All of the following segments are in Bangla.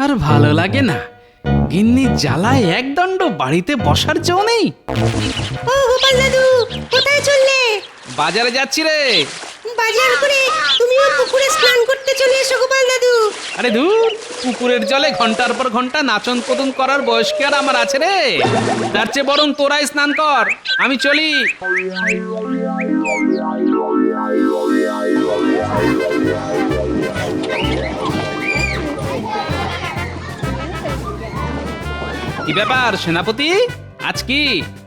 আর ভালো লাগে না। গিন্নি জ্বালায় একদণ্ড বাড়িতে বসার জো নেই। ও গোপাল দাদু, কোথায় চললে? বাজারে যাচ্ছি রে। বাজার করে তুমিও পুকুরে স্নান করতে চলে এসো গোপাল দাদু। আরে ধুর, পুকুরের জলে ঘন্টার পর ঘন্টা নাচন কদন করার বয়স কি আর আমার আছে রে? তার চেয়ে বরং তোরাই স্নান কর, আমি চলি। কি ব্যাপার সেনাপতি, আজ কি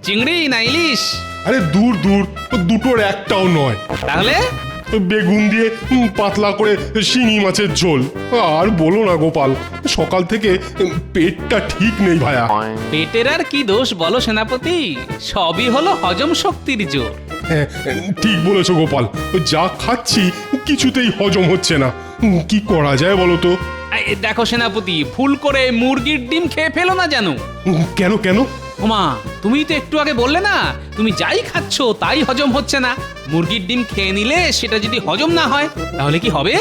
চিংড়ি না ইলিশ? আরে দূর দূর, দুটোর একটাও নয়। তাহলে বেগুন দিয়ে পাতলা করে শিঙি মাছের ঝোল। আর বলো না গোপাল, সকাল থেকে পেটটা ঠিক নেই ভায়া। পেটের আর কি দোষ বলো সেনাপতি, সবই হলো হজম শক্তির জোর। হ্যাঁ, ঠিক বলেছো গোপাল, যা খাচ্ছি কিছুতেই হজম হচ্ছে না। কি করা যায় বলো তো? এই দেখো সেনাপতি, ভুল করে মুরগির ডিম খেয়ে ফেলো না জানো। কেন কেন? ওমা, তুমি তো একটু আগে বললে না তুমি যাই খাচ্ছ তাই হজম হচ্ছে না। মুরগির ডিম খেয়ে নিলে সেটা যদি হজম না হয় তাহলে কি হবে?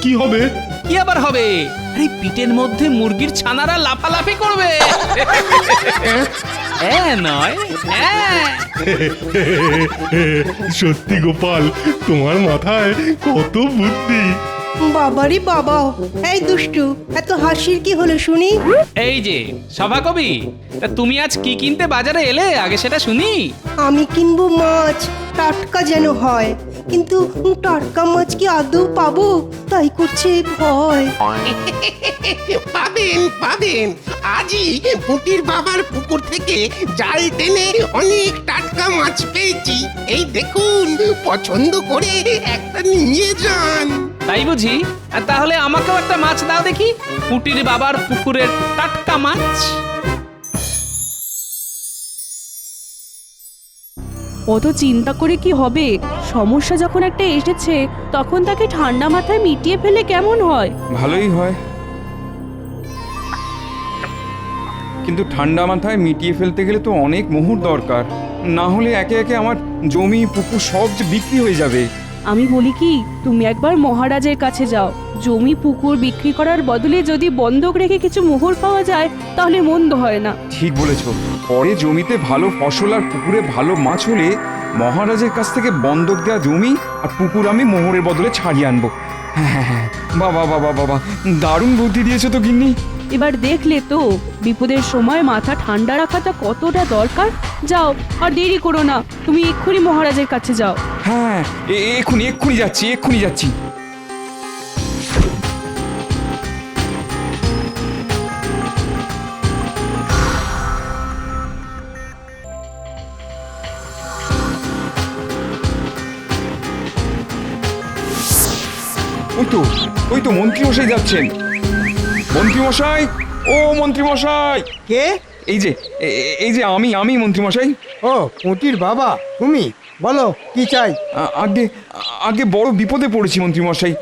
কি হবে? কি আবার হবে? আরে পিঠের মধ্যে মুরগির ছানারা লাফালাফি করবে। নয় সত্যি গোপাল, তোমার মাথায় কত বুদ্ধি। বাবারি বাবা, এই দুষ্টু, এত হাসির কি হলো শুনি? এই যে সভাকবি, তা তুমি আজ কি কিনতে বাজারে এলে আগে সেটা শুনি। আমি কিনবো মাছ, টাটকা যেন হয়, কিন্তু টাটকা মাছ কি আদৌ পাবো তাই করছে ভয়। পাবেন পাবেন, আজই পুটির বাবার পুকুর থেকে জাল টেনে অনেক টাটকা মাছ পেয়েছি। এই দেখুন, পছন্দ করে একটা নিয়ে যান। তাই বুঝি? আর তাহলে আমাকেও একটা মাছ দাও দেখি, পুটির বাবার পুকুরের টাটকা মাছ। অত চিন্তা করে কি হবে? সমস্যা যখন একটা এসেছে তখন তাকে ঠান্ডা মাথায় মিটিয়ে ফেলে কেমন হয়? ভালোই হয়, কিন্তু ঠান্ডা মাথায় মিটিয়ে ফেলতে গেলে তো অনেক মোহর দরকার, না হলে একে একে আমার জমি পুকুর সব যে বিক্রি হয়ে যাবে। আমি বলি কি, তুমি একবার মহারাজের কাছে যাও। জমি পুকুর বিক্রি করার বদলে যদি বন্ধক রেখে কিছু মোহর পাওয়া যায় তাহলে মন্দ হয় না। ঠিক বলেছ, পরে জমিতে ভালো ফসল আর পুকুরে ভালো মাছ হলে মহারাজের কাছ থেকে বন্ধক দেওয়া জমি আর পুকুর আমি মোহরের বদলে ছাড়িয়ে আনবো। হ্যাঁ হ্যাঁ হ্যাঁ, বাবা বাবা বাবা, দারুণ বুদ্ধি দিয়েছো তো গিন্নি। এবার দেখলে তো বিপদের সময় মাথা ঠান্ডা রাখাটা কতটা দরকার। যাও, আর দেরি করো না, তুমি এক্ষুনি মহারাজের কাছে যাও। হ্যাঁ, এক্ষুনি এক্ষুনি যাচ্ছি, এক্ষুনি যাচ্ছি। ওই তো মন্ত্রীমশাই যাচ্ছেন। মন্ত্রীমশাই, ও মন্ত্রীমশাই! কে? এই যে আমি মন্ত্রীমশাই। ও পুটির বাবা, তুমি বলো কি চাই? আগে আগে বড় বিপদে পড়েছি মন্ত্রীমশাই,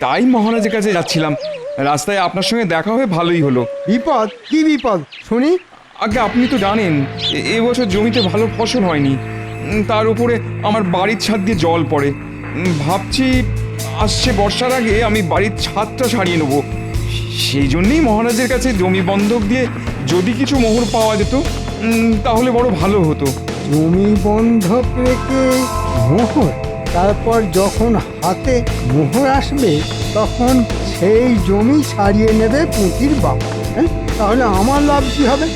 তাই মহারাজের কাছে যাচ্ছিলাম। রাস্তায় আপনার সঙ্গে দেখা হয়ে ভালোই হলো। বিপদ? কি বিপদ শুনি? আগে আপনি তো জানেন এবছর জমিতে ভালো ফসল হয়নি, তার উপরে আমার বাড়ির ছাদ দিয়ে জল পড়ে। ভাবছি আসছে বর্ষার আগে আমি বাড়ির ছাদটা সারিয়ে নেব। সেই জন্যই মহারাজের কাছে জমি বন্ধক দিয়ে যদি কিছু মোহর পাওয়া যেত তাহলে বড় ভালো হতো। জমি বন্ধক রেখে মোহর? তারপর যখন হাতে মোহর আসবে তখন সেই জমি ছাড়িয়ে নেবে পুটির বাবা। হ্যাঁ, তাহলে আমার লাভ কি হবে?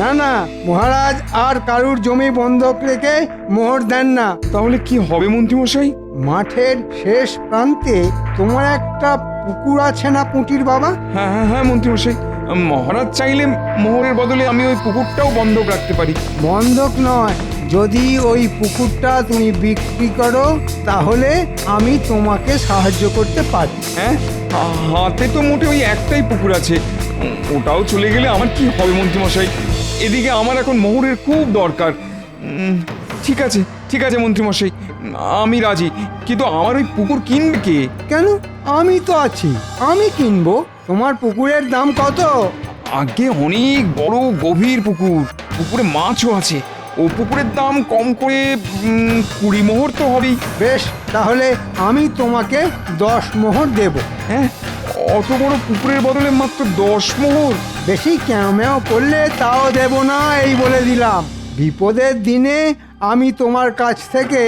না না, মহারাজ আর কারুর জমি বন্ধক রেখে মোহর দেন না। তাহলে কি হবে মন্ত্রীমশাই? মাঠের শেষ প্রান্তে তোমার একটা পুকুর আছে না পুটির বাবা? হ্যাঁ হ্যাঁ হ্যাঁ মন্ত্রীমশাই, মহারাজ চাইলে মোহরের বদলে আমি ওই পুকুরটাও বন্ধক রাখতে পারি। বন্ধক নয়, যদি ওই পুকুরটা তুমি বিক্রি করো তাহলে আমি তোমাকে সাহায্য করতে পারি। হ্যাঁ, হাতে তো মোটে ওই একটাই পুকুর আছে, ওটাও চলে গেলে আমার কি হবে মন্ত্রীমশাই? এদিকে আমার এখন মোহরের খুব দরকার। ঠিক আছে মন্ত্রীমশাই, আমি রাজি, কিন্তু আমার ওই পুকুর কিনবে কে? কেন? আমি তো আছি, আমি কিনবো। তোমার পুকুরের দাম কত? আগে অনেক বড় গভীর পুকুর, পুকুরে মাছও আছে। ও পুকুরের দাম কম করে 20 মোহর তো হবেই। বেশ, তাহলে আমি তোমাকে 10 মোহর দেব। হ্যাঁ, অত বড় পুকুরের বদলে মাত্র 10 মোহর? বেশি ক্যামেও করলে তাও দেব না, এই বলে দিলাম। বিপদের দিনে আমি তোমার কাছ থেকে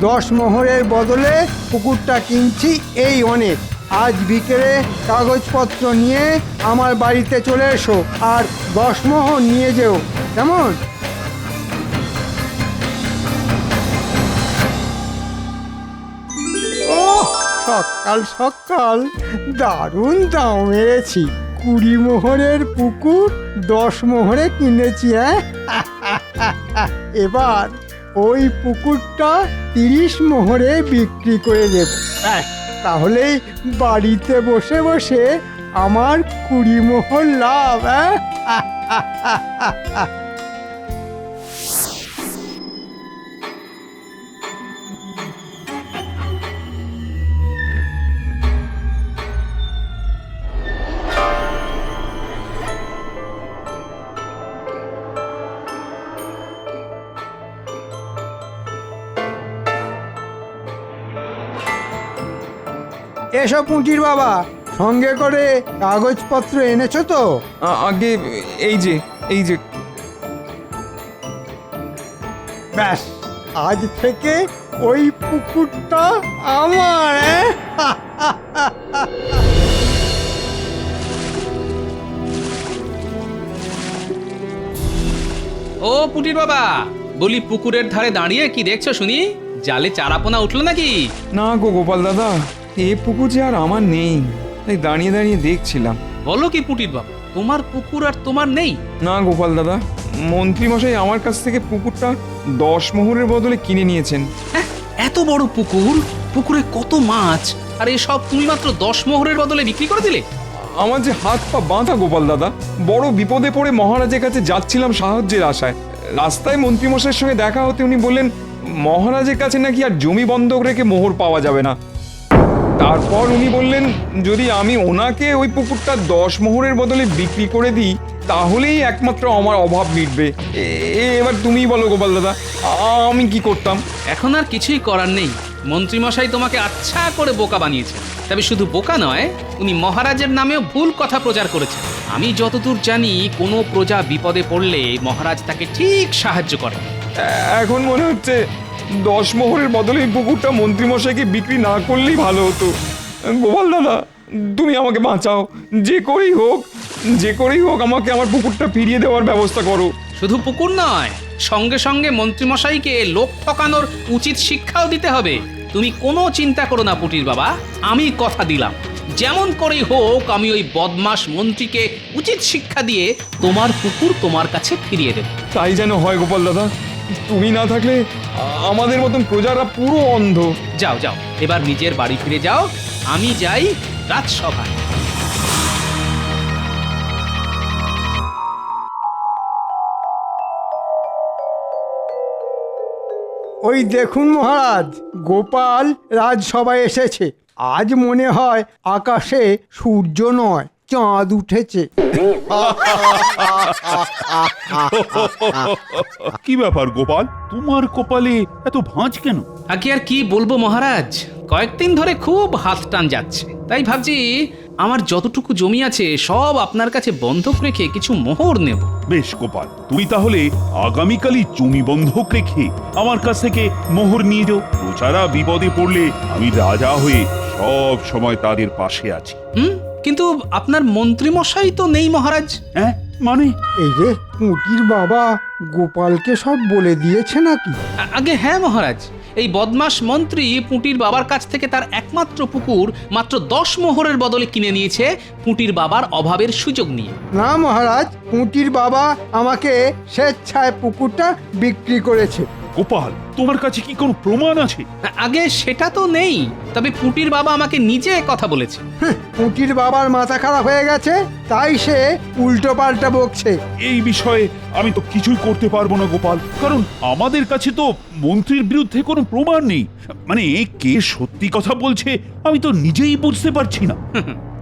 10 মোহরের বদলে পুকুরটা কিনছি, এই অনেক। আজ বিকেলে কাগজপত্র নিয়ে আমার বাড়িতে চলে এসো, আর 10 মোহর নিয়ে যেও, কেমন? ও সকাল সকাল দারুণ দাম মেরেছি। 20 মোহরের পুকুর 10 মোহরে কিনেছি। এবার ওই পুকুরটা 30 মোহরে বিক্রি করে দেব। ব্যাস, তাহলেই বাড়িতে বসে বসে আমার 20 মোহর লাভ। এসব পুঁটির বাবা, সঙ্গে করে কাগজপত্র এনেছো তো? আগে এই যে ব্যাস, আজ থেকে ওই পুকুরটা আমার। ও পুটির বাবা, বলি পুকুরের ধারে দাঁড়িয়ে কি দেখছো শুনি? জালে চারাপোনা উঠলো নাকি? না গো গোপাল দাদা, এ পুকুর যে আর আমার নেই, তাই দাঁড়িয়ে দাঁড়িয়ে দেখছিলাম। বলো কি পুটির বাবা, তোমার পুকুর আর তোমার নেই? না গোপাল দাদা, মন্ত্রী মশাই আমার কাছ থেকে পুকুরটা 10 মোহরের বদলে কিনে নিয়েছেন। হ্যাঁ, এত বড় পুকুর, পুকুরে কত মাছ, আর এসব তুমি মাত্র 10 মোহরের বদলে বিক্রি করে দিলে? আমার যে হাত পা বাঁধা গোপাল দাদা, বড় বিপদে পড়ে মহারাজের কাছে যাচ্ছিলাম সাহায্যের আশায়। রাস্তায় মন্ত্রী মশাইয়ের সঙ্গে দেখা হতে উনি বললেন মহারাজের কাছে নাকি আর জমি বন্ধক রেখে মোহর পাওয়া যাবে না। তারপর উনি বললেন যদি আমি ওনাকে ওই পুকুরটা 10 মোহরের বদলে বিক্রি করে দিই তাহলেই একমাত্র আমার অভাব মিটবে। এবার তুমিই বলো গোপাল দাদা, আমি কি করতাম? এখন আর কিছুই করার নেই। মন্ত্রীমশাই তোমাকে আচ্ছা করে বোকা বানিয়েছে। তবে শুধু বোকা নয়, উনি মহারাজের নামেও ভুল কথা প্রচার করেছেন। আমি যতদূর জানি, কোনো প্রজা বিপদে পড়লে মহারাজ তাকে ঠিক সাহায্য করেন। এখন মনে হচ্ছে 10 মোহরের বদলে এই পুকুরটা মন্ত্রীমশাইকে বিক্রি না করলেই ভালো হতো। গোপাল দাদা, তুমি আমাকে বাঁচাও, যে করেই হোক আমাকে আমার পুকুরটা ফিরিয়ে দেওয়ার ব্যবস্থা করো। শুধু পুকুর নয়, সঙ্গে সঙ্গে মন্ত্রীমশাইকে লোক ঠকানোর উচিত শিক্ষাও দিতে হবে। তুমি কোনো চিন্তা করো না পুটির বাবা, আমি কথা দিলাম, যেমন করেই হোক আমি ওই বদমাশ মন্ত্রীকে উচিত শিক্ষা দিয়ে তোমার পুকুর তোমার কাছে ফিরিয়ে দেব। তাই যেন হয় গোপাল দাদা, তুমি না থাকলে আমাদের মতন প্রজারা পুরো অন্ধ। যাও যাও, এবার নিজের বাড়ি ফিরে যাও, আমি যাই রাজসভায়। ওই দেখুন মহারাজ, গোপাল রাজসভায় এসেছে। আজ মনে হয় আকাশে সূর্য নয়, চাঁদ উঠেছে। কি ব্যাপার গোপাল, তোমার কপালে এত ভাঁজ কেন? আগে আর কি বলবো মহারাজ, কয়েকদিন ধরে খুব হাত টান যাচ্ছে। তাই ভাবছি আমার যতটুকু জমি আছে সব আপনার কাছে বন্ধক রেখে কিছু মোহর নেব। বেশ গোপাল, তুমি তাহলে আগামীকালই জমি বন্ধক রেখে আমার কাছ থেকে মোহর নিয়ে যাও। প্রজারা বিপদে পড়লে আমি রাজা হয়ে সব সময় তাদের পাশে আছি। কিন্তু আপনার মন্ত্রী মশাই তো নেই মহারাজ। হ্যাঁ মানে? এই যে পুঁটির বাবা গোপালকে সব বলে দিয়েছে নাকি? আগে হ্যাঁ মহারাজ, এই বদমাস মন্ত্রী পুঁটির বাবার কাছ থেকে তার একমাত্র পুকুর মাত্র 10 মোহরের বদলে কিনে নিয়েছে পুঁটির বাবার অভাবের সুযোগ নিয়ে। না মহারাজ, পুঁটির বাবা আমাকে স্বেচ্ছায় পুকুরটা বিক্রি করেছে। গোপাল, তোমার কাছে কি কোনো প্রমাণ আছে? আগে সেটা তো নেই, তবে পুঁটির বাবা আমাকে নিজে কথা বলেছে। পুঁটির বাবার মাথা খারাপ হয়ে গেছে, তাই সে উল্টো পাল্টা বকছে। এই বিষয়ে আমি তো কিছুই করতে পারবো না গোপাল, কারণ আমাদের কাছে তো মন্ত্রীর বিরুদ্ধে কোনো প্রমাণ নেই। মানে কে সত্যি কথা বলছে আমি তো নিজেই বুঝতে পারছি না।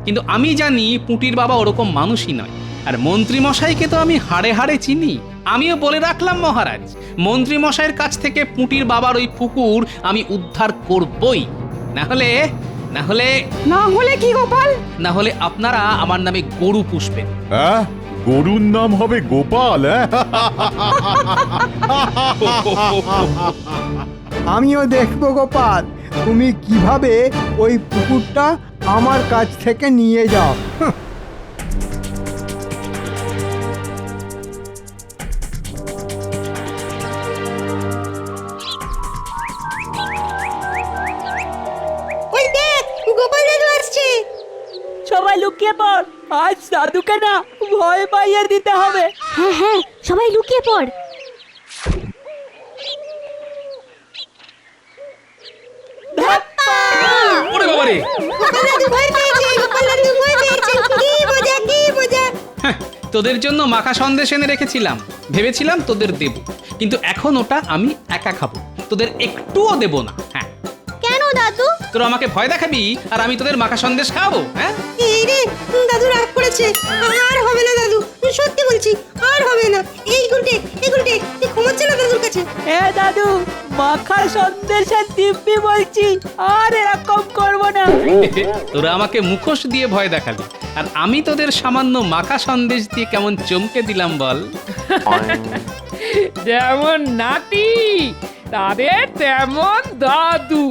কিন্তু আমি জানি পুঁটির বাবা ওরকম মানুষই নয়। আর মন্ত্রী মশাইকে তো আমি হাড়ে হাড়ে চিনি। আমিও বলে রাখলাম মহারাজ, মন্ত্রী মশাইয়ের কাছ থেকে পুঁটির বাবার ওই পুকুর আমি উদ্ধার করবই, না হলে না হলে না হলে কি গোপাল? না হলে আপনারা আমার নামে গরু পুষবেন। হ্যাঁ, গরুর নাম হবে গোপাল। আমিও দেখবো গোপাল তুমি কিভাবে ওই পুকুরটা আমার কাছ থেকে নিয়ে যাও। ওই দেখ গোপাল দাদু আসছে। সবাই লুকিয়ে পড়, আজ দাদুকে না ভয় পাইয়ে দিতে হবে। হ্যাঁ হ্যাঁ, সবাই লুকিয়ে পড়। ওরে বাবারে, গোপাল দাদু ভয় পেয়েছে, গোপাল দাদু ভয় পেয়েছে। কি মজা কি মজা। হ্যাঁ, তোদের জন্য মাখা সন্দেশ এনে রেখেছিলাম, ভেবেছিলাম তোদের দেব, কিন্তু এখন ওটা আমি একা খাবো, তোদের একটুও দেব না। হ্যাঁ, কেন দাদু? তোরা আমাকে ভয় দেখাবি আর আমি তোদের মাখা সন্দেশ খাবো? হ্যাঁ, এই রে, দাদু রাগ করেছে। আর হবে না দাদু, সত্যি বলছি আর হবে না। এই গুলটে তুই ঘুমাচ্ছে না দাদুর কাছে। এ দাদু, মাখা সন্দেশের দিব্যি বলছি, আর এরকম করব না। তোরা আমাকে মুখোশ দিয়ে ভয় দেখালি, আর আমি তোদের সামান্য মাখা সন্দেশ দিয়ে কেমন চমকে দিলাম বল। যেমন নাতি তাদের তেমন দাদু।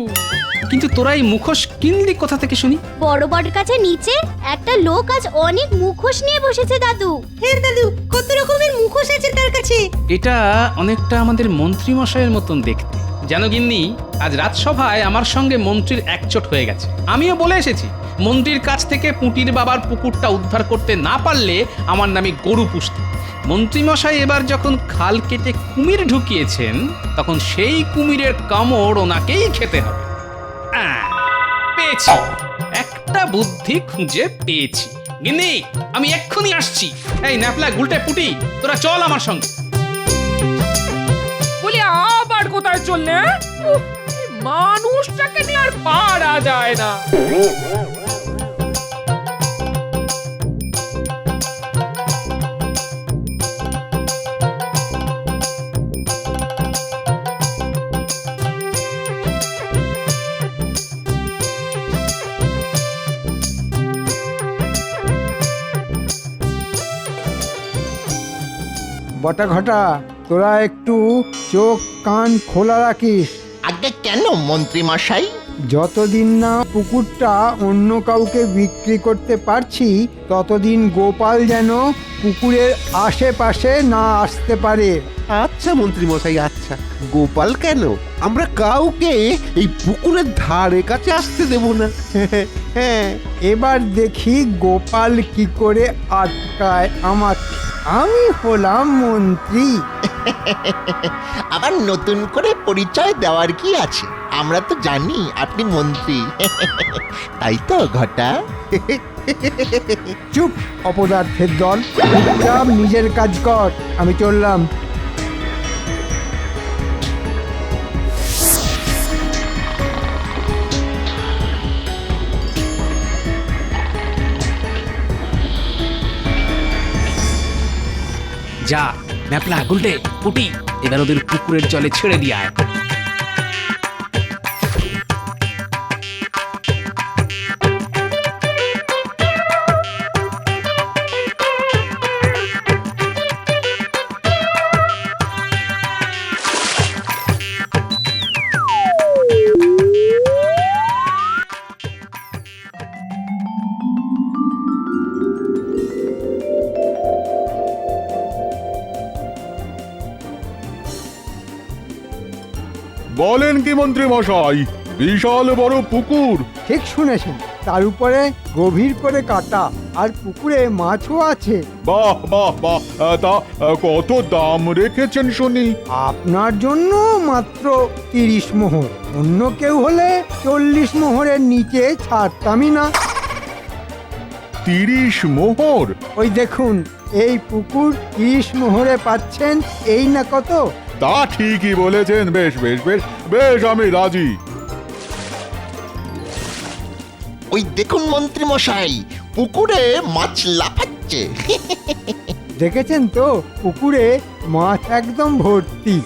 কিন্তু তোরা এই মুখোশ কিনলি কোথা থেকে শুনি? বড় বট কাছে নিচে একটা লোক আজ অনেক মুখোশ নিয়ে বসেছে দাদু। হ্যাঁ দাদু, কত রকমের মুখোশ আছে তার কাছে। এটা অনেকটা আমাদের মন্ত্রী মশাইয়ের মতন দেখতে। জানো গিন্নি, আজ রাজসভায় আমার সঙ্গে মন্ত্রীর একচোট হয়ে গেছে। আমিও বলে এসেছি, মন্ত্রীর কাছ থেকে পুঁটির বাবার পুকুরটা উদ্ধার করতে না পারলে আমার নামে গরু পুষতে। মন্ত্রীমশাই এবার যখন খাল কেটে কুমির ঢুকিয়েছেন, তখন সেই কুমিরের কামড় ওনাকেই খেতে হবে। পেয়েছি, একটা বুদ্ধি খুঁজে পেয়েছি। গিন্নি, আমি এক্ষুনি আসছি। এই ন্যাপলা, গুলটে, পুটি, তোরা চল আমার সঙ্গে। বলি আবার কোথায় চললে? উফ, এই মানুষটাকে নিয়ে আর পারা যায় না। বটা ঘটা তোরা একটু চোখ কান খোলা রাখিস। আগে কেন মন্ত্রী মশাই? যতদিন না পুকুরটা অন্য কাউকে বিক্রি করতে পারছি ততদিন গোপাল যেন পুকুরের আশেপাশে না আসতে পারে। আচ্ছা মন্ত্রী মশাই, আচ্ছা। গোপাল কেন, আমরা কাউকে এই পুকুরের ধারে কাছে আসতে দেব না। হ্যাঁ, এবার দেখি গোপাল কি করে আটকায় আমাকে। আমি হলাম মন্ত্রী। আবার নতুন করে পরিচয় দেওয়ার কি আছে? আমরা তো জানি আপনি মন্ত্রী। তাই তো ঘটা? চুপ অপদার্থের দল, চুপচাপ নিজের কাজ কর। আমি চললাম। যা ন্যাপলা, গুলটে, পুটি, এবার ওদের পুকুরের জলে ছেড়ে দিয়ে আয়। বলেন কি মন্ত্রী মশাই, বিশাল বড় পুকুর? ঠিক শুনেছেন, তার উপরে গভীর করে কাটা, আর পুকুরে মাছও আছে। বাহ বাহ বাহ, তা কত দাম রেখেছেন শুনি? আপনার জন্য মাত্র 30 মোহর। অন্য কেউ হলে 40 মোহরের নিচে ছাড়তামই না। 30 মোহর? ওই দেখুন, এই পুকুর 30 মোহরে পাচ্ছেন, এই না কত? তা ঠিকই বলেছেন। বেশ বেশ বেশ বেশ, আমি রাজি। ওই দেখুন মন্ত্রী মশাই, পুকুরে মাছ লাফাচ্ছে। দেখেছেন তো, পুকুরে মাছ একদম ভর্তি।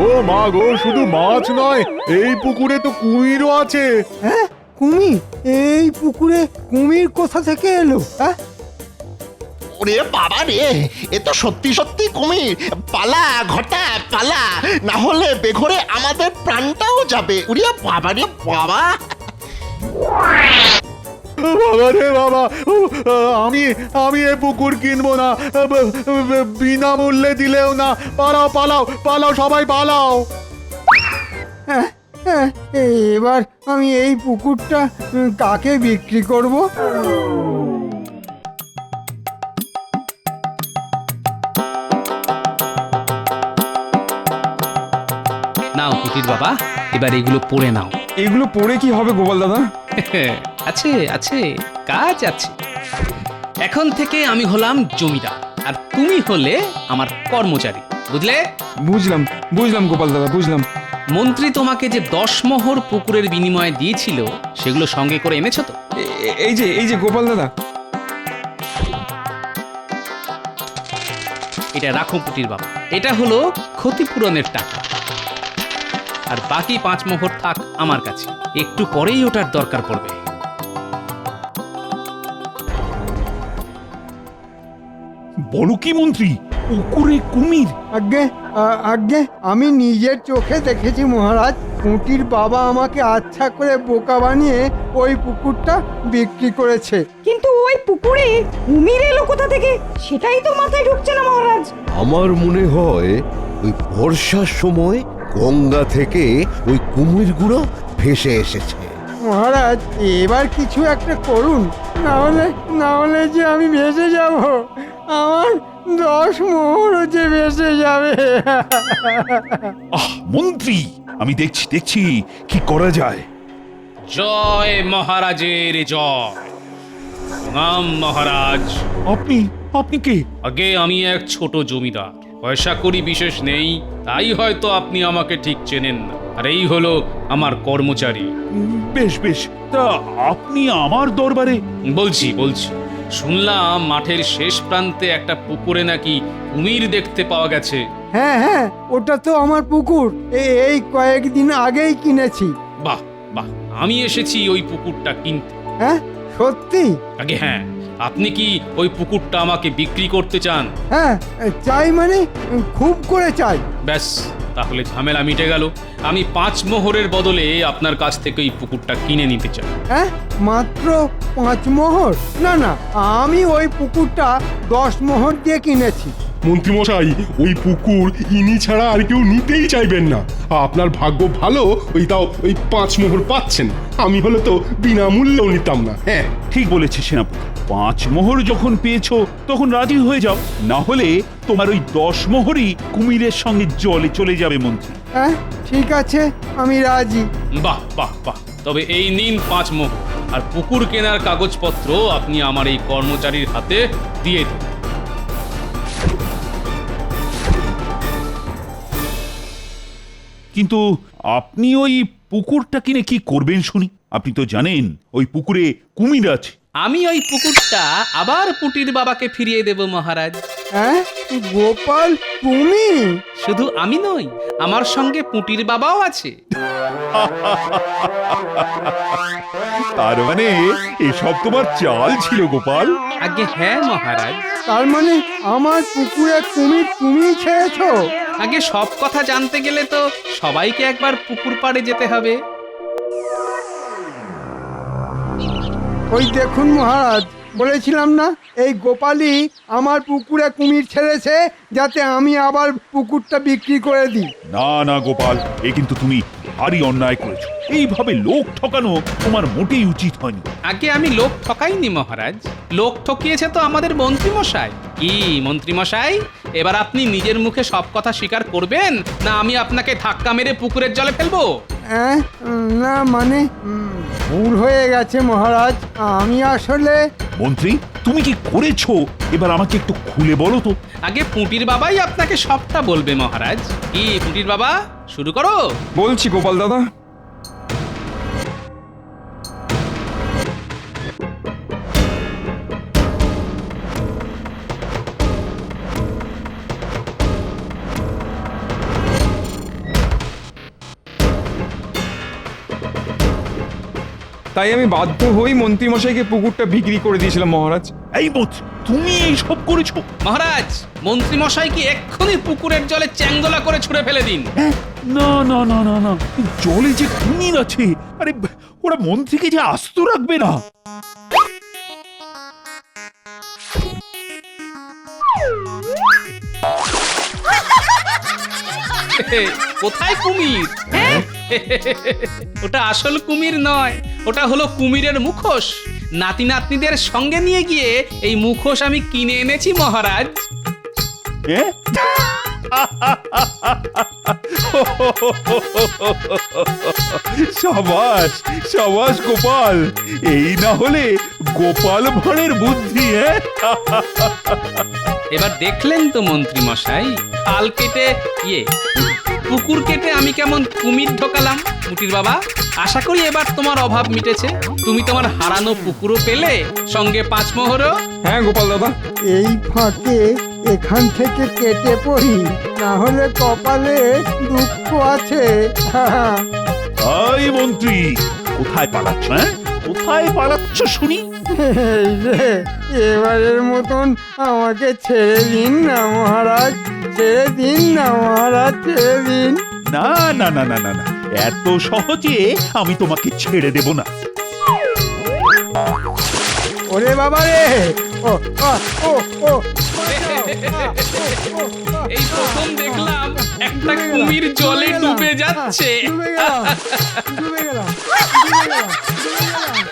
ও মা গো, শুধু মাছ নয়, এই পুকুরে তো কুমিরও আছে। হ্যাঁ, কুমির? এই পুকুরে কুমির কোথা থেকে এলো? হ্যাঁ, ওরে বাবা রে, এ তো সত্যি সত্যি কুমির। পালা ঘটা পালা, না হলে বেঘরে আমাদের প্রাণটাও যাবে। উরে বাবা রে বাবা। বাবা রে বাবা, আমি আমি এ পুকুর কিনবো না, বিনামূল্যে দিলেও না। পালাও পালাও পালাও, সবাই পালাও। হ্যাঁ, হ্যাঁ, এবার আমি এই পুকুরটা কাকে বিক্রি করব? নাও পুটির বাবা, এবার এগুলো পড়ে নাও। এগুলো পড়ে কি হবে গোপাল দাদা? আছে আছে, কাজ আছে। এখন থেকে আমি হলাম জমিদার আর তুমি হলে আমার কর্মচারী, বুঝলে? বুঝলাম বুঝলাম গোপাল দাদা, বুঝলাম। মন্ত্রী তোমাকে যে 10 মোহর পুকুরের বিনিময়ে দিয়েছিল সেগুলো সঙ্গে করে এনেছো তো? এই যে গোপাল দাদা। এটা রাখো পুটির বাবা, এটা হলো ক্ষতিপূরণের টাকা। আর বাকি 5 মোহর থাক আমার কাছে, একটু পরেই ওটার দরকার পড়বে। বলো কি মন্ত্রী, পুকুরে কুমির? আগে আমি নিজের চোখে দেখেছি মহারাজ। পুঁটির বাবা আমাকে আচ্ছা করে বোকা বানিয়ে ওই পুকুরটা বিক্রি করেছে। কিন্তু ওই পুকুরে কুমির এলো কোথা থেকে সেটাই তো মাথায় ঢুকছে না মহারাজ। আমার মনে হয় ওই বর্ষার সময় গঙ্গা থেকে ওই কুমিরগুলো ভেসে এসেছে। মহারাজ, এবার কিছু একটা করুন, না হলে যে আমি ভেসে যাব। আমার 10 মোহরও যে ভেসে যাবে। মন্ত্রী, আমি দেখছি কি করা যায়। জয় মহারাজের জয়। প্রণাম মহারাজ। আপনি কে? আগে আমি এক ছোট জমিদার, পয়সা করি বিশেষ নেই, তাই হয়তো আপনি আমাকে ঠিক চেনেন না। আর এই হলো আমার কর্মচারী। বেশ, তা আপনি আমার দরবারে? বলছি শুনলাম মাঠের শেষ প্রান্তে একটা পুকুরে নাকি কুমির দেখতে পাওয়া গেছে। হ্যাঁ, ওটা তো আমার পুকুর। এই কয়েকদিন আগেই কিনেছি। বাহ, আমি এসেছি ওই পুকুরটা কিনতে। হ্যাঁ, সত্যি? আগে হ্যাঁ, আপনি কি ওই পুকুরটা আমাকে বিক্রি করতে চান? হ্যাঁ, চাই, মানে খুব করে চাই। ব্যাস, তাহলে ঝামেলা মিটে গেল। আমি 5 মোহরের বদলে আপনার কাছ থেকে ওই পুকুরটা কিনে নিতে চাই। হ্যাঁ, মাত্র 5 মোহর? না, আমি ওই পুকুরটা 10 মোহর দিয়ে কিনেছি। মন্ত্রীমশাই, ওই পুকুর ইনি ছাড়া আর কেউ নিতেই চাইবেন না। আপনার ভাগ্য ভালো, ওই 5 মোহর পাচ্ছেন। আমি হলে তো বিনামূল্যেও নিতাম না। হ্যাঁ, ঠিক বলেছে সেনাপতি। 5 মোহর যখন পেয়েছো তখন রাজি হয়ে যাও, না হলে তোমার ওই 10 মোহরই কুমিরের সঙ্গে জলে চলে যাবে মন্ত্রী। হ্যাঁ, ঠিক আছে, আমি রাজি। বাহ, তবে এই নিন 5 মোহর, আর পুকুর কেনার কাগজপত্র আপনি আমার এই কর্মচারীর হাতে দিয়ে দিন। কিন্তু আপনি ওই পুকুরটা কিনে কি করবেন শুনি? আপনি তো জানেন ওই পুকুরে কুমির আছে। আমি ওই পুকুরটা আবার পুটির বাবাকে ফিরিয়ে দেব মহারাজ। হ্যাঁ, গোপাল, তুমি? শুধু আমি নই, আমার সঙ্গে পুটির বাবাও আছে। তার মানে এসব তোমার চাল ছিল গোপাল? আগে হ্যাঁ মহারাজ। তার মানে আমার পুকুরে কুমির তুমি ছেড়েছো? আগে সব কথা জানতে গেলে তো সবাইকে একবার পুকুর পাড়ে যেতে হবে। ওই দেখুন মহারাজ, বলেছিলাম না এই গোপালই আমার পুকুরে কুমির ছেড়েছে যাতে আমি আবার পুকুরটা বিক্রি করে দিই। না গোপাল, এ কিন্তু তুমি ভারী অন্যায় করেছো। এইভাবে লোক ঠকানো তোমার মোটেই উচিত হয়নি। আগে আমি লোক ঠকাইনি মহারাজ, লোক ঠকিয়েছে তো আমাদের মন্ত্রীমশাই। কি মন্ত্রীমশাই, এবার আপনি নিজের মুখে সব কথা স্বীকার করবেন, না আমি আপনাকে ধাক্কা মেরে পুকুরের জলে ফেলবো? না, মানে ভুল হয়ে গেছে মহারাজ। আমি আসলে... মন্ত্রী, তুমি কি করেছো এবার আমাকে একটু খুলে বলো তো। আগে পুটির বাবাই আপনাকে সবটা বলবে মহারাজ। কি পুটির বাবা, শুরু করো। বলছি গোপাল দাদা। তাই আমি বাধ্য হই মন্ত্রীমশাইকে পুকুরটা বিক্রি করে দিয়েছিলাম মহারাজ। এই মন্ত্রী, তুমি এই সব করেছো? মহারাজ, মন্ত্রী মশাইকে এক্ষুনি পুকুরের জলে চ্যাংদোলা করে ছুঁড়ে ফেলে দিন। না না না না না, জলে যে কুমির আছে, আরে ওরা মন্ত্রীকে যে আস্ত রাখবে না। কোথায় কুমির? ওটা আসল কুমির নয়, ওটা হলো কুমিরের মুখোশ। নাতি নাতনিদের সঙ্গে নিয়ে গিয়ে এই মুখোশ আমি কিনে এনেছি মহারাজ। হ্যাঁ? সাবাস সাবাস গোপাল, এই না হলে গোপাল ভাঁড়ের বুদ্ধি। এবার দেখলেন তো মন্ত্রী মশাই, খাল কেটে পুকুর কেটে আমি কেমন কুমির ঢোকালাম। মুটির বাবা, আশা করি এবার তোমার অভাব মিটেছে। তুমি তোমার হারানো পুকুরও পেলে, সঙ্গে 5 মোহরও। হ্যাঁ গোপাল দাদা। এই ফাঁকে এখান থেকে কেটে পড়ি, না হলে কপালে দুঃখ আছে। এই মন্ত্রী, কোথায় পালাচ্ছ? হ্যাঁ, কোথায় পালাচ্ছ শুনি? এই রে, এবারের মতন আমাকে ছেড়ে দিন না মহারাজ, ছেড়ে দিন না মহারাজ, ছেড়ে দিন। না না না না না না, এত সহজে আমি তোমাকে ছেড়ে দেব না। ওরে বাবা রে, ও ও ও ও এই প্রথম দেখলাম একটা কুমির জলে ডুবে যাচ্ছে। ডুবে গেলাম, ডুবে গেলাম, ডুবে গেলাম, ডুবে গেলাম।